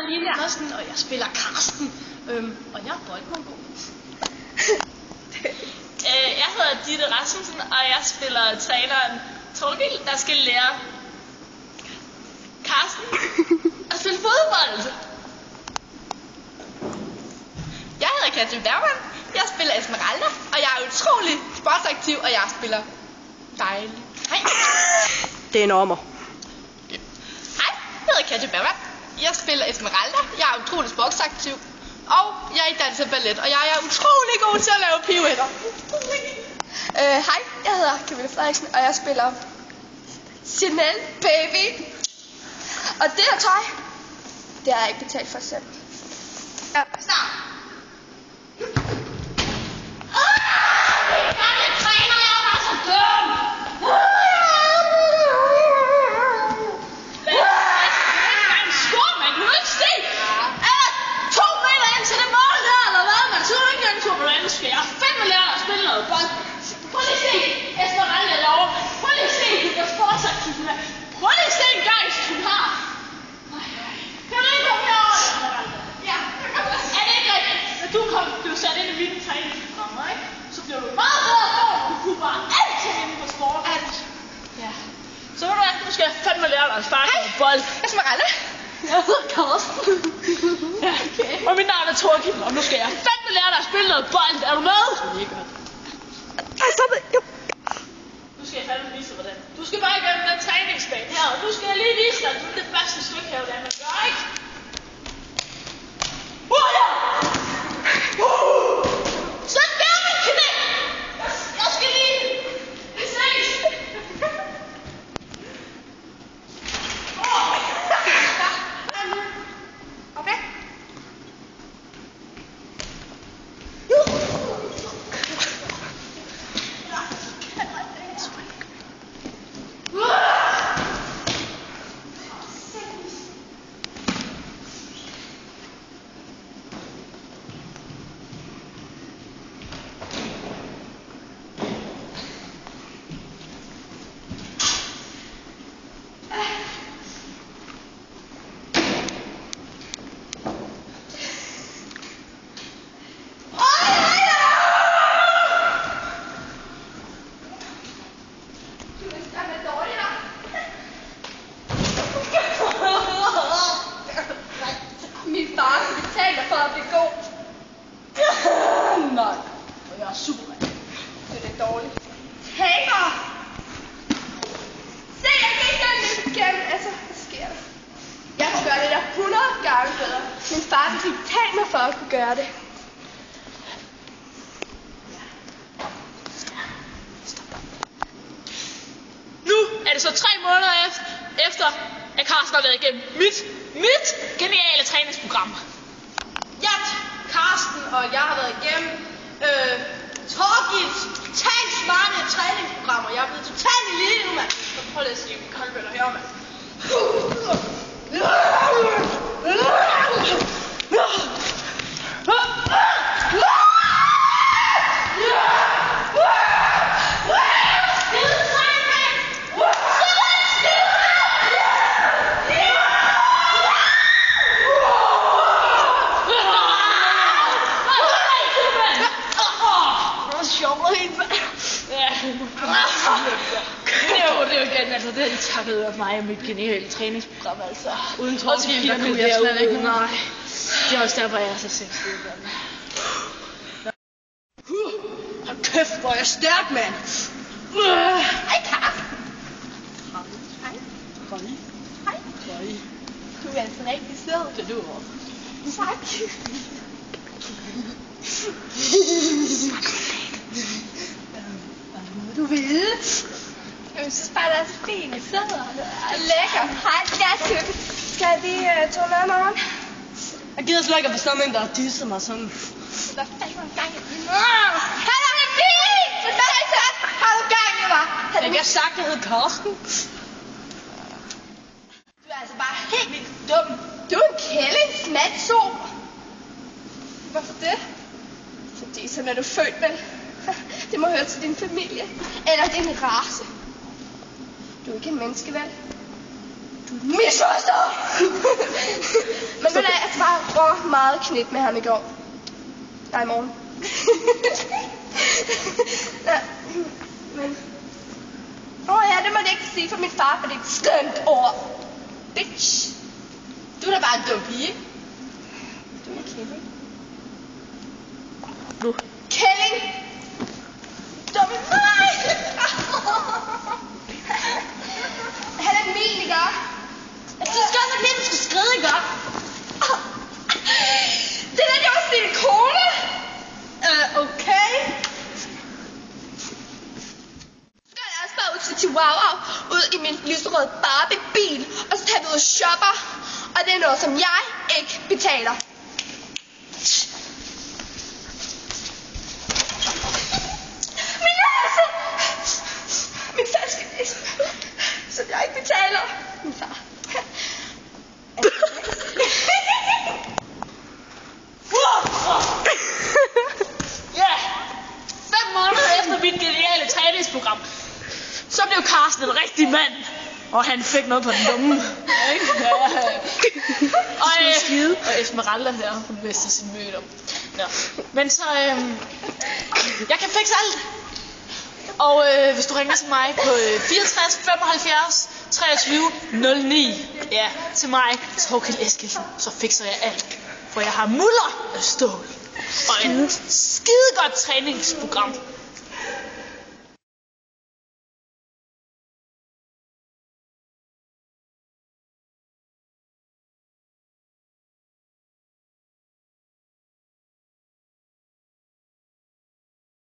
Line Andersen, og jeg spiller Karsten, og jeg er boldmongol. Jeg hedder Ditte Rasmussen, og jeg spiller træneren Torgild, der skal lære Karsten at spille fodbold. Jeg hedder Katja Bergman, jeg spiller Esmeralda, og jeg er utrolig sportsaktiv, og jeg spiller dejlig. Hej. Det er normer. Hej, jeg hedder Katja Bergman, jeg spiller Esmeralda, jeg er utrolig sportsaktiv, og jeg er i dans og ballet, og jeg er utrolig god til at lave pirouetter. Hej, jeg hedder Camilla Frederiksen, og jeg spiller Chanel Baby. Og det her tøj, det har jeg ikke betalt for selv. Ja. Start. Prøv lige at se en gejst, hun har. Kan du ikke komme herover? Ja, er det ikke rigtigt? Når du blev sat ind i mine træningsprogrammer, ikke? Så blev du meget bedre for, at du kunne bare altid inden for sport. Alt. Ja. Så ved du hvad, nu skal jeg fandme lære dig at sparke med bold. Esmeralda. Jeg hedder Karsten. Ja, okay. Og mit navn er Torgild, og nu skal jeg fandme lære dig at spille noget bold. Er du med? Det er godt. Ej, stop det. Jo. Nu skal jeg fandme vise dig, hvordan. Du skal bare igennem den træningsbane her, og nu skal jeg lige vise dig, at du er det bedste stykke her, hvordan man gør, ikke? Ja! Sådan der, min knæ! Jeg skal lige... Vi ses! Okay. Min far betaler for at blive god. Nej, og jeg er Superman. Det er lidt dårligt. Taber! Se, jeg gik den lidt igennem. Altså, hvad sker der? Jeg kunne gøre det der 100 gange bedre. Min far fik betalt mig for at kunne gøre det. Nu er det så 3 måneder efter, at Karsten har været igennem mit geniale træningsprogram. Jeg, Karsten, og jeg har været igennem Torgilds totalt smarte træningsprogrammer. Jeg er blevet totalt i lille nu, mand. Så prøv lige at se, om I kan vel høre, mand. Det er jo igen, altså det har de takket af mig og mit geniale træningsprogram, altså. Uden Torgild, der kunne jeg slet ikke. Nej. Det er også derfor, jeg er så sindssygt. Hold kæft, hvor er jeg stærk, mand. Hej, Karsten. Hej. Hej. Du er altså rigtig sød. Det er du også. Tak. Hvad du vil? Jeg synes bare, det er så fint. Det sidder og lækker. Hej, jeg skal vi tage noget morgen? Jeg gider slet ikke at bestemme en, der har disset mig sådan. Hvad fanden gang i den? Han er min bil! Har du gang i mig? Jeg kan have sagt, at jeg hed Karsten. Du er altså bare helt vildt dum. Du er en kællingsmacho. Hvorfor det? Fordi sådan er du født, vel? Det må høre til din familie. Eller din race. Du er ikke en menneske, vel? Misforstår! Men ved du, jeg var meget knæt med ham i går. Nej, i morgen. Ja, men... ja, det må jeg ikke sige for min far, for det er et skønt ord. Bitch. Du er da bare en dum pige. Du er en kælling. Nu. Kælling! Dumme mig! Han er min, ikke? Jeg synes godt, at den skal skride, ikke? Det er da også din kone! Okay. Så går jeg også bare ud til Chihuahua, ud i min lyserøde Barbie-bil, og så tager vi ud og shopper. Og det er noget, som jeg ikke betaler. Min næse! Min falske næse, som jeg ikke betaler. Min far. Ja, 5 måneder efter mit geniale træningsprogram, så blev Carsten en rigtig mand. Og han fik noget på den dumme. Og Esmeralda her, hun mister sin møde. Ja. Men så, jeg kan fikse alt. Og hvis du ringer til mig på 64 75 23 09, ja, til mig, Torkild Eskildsen, så fikser jeg alt. For jeg har muller af stål. Og en skidegodt træningsprogram.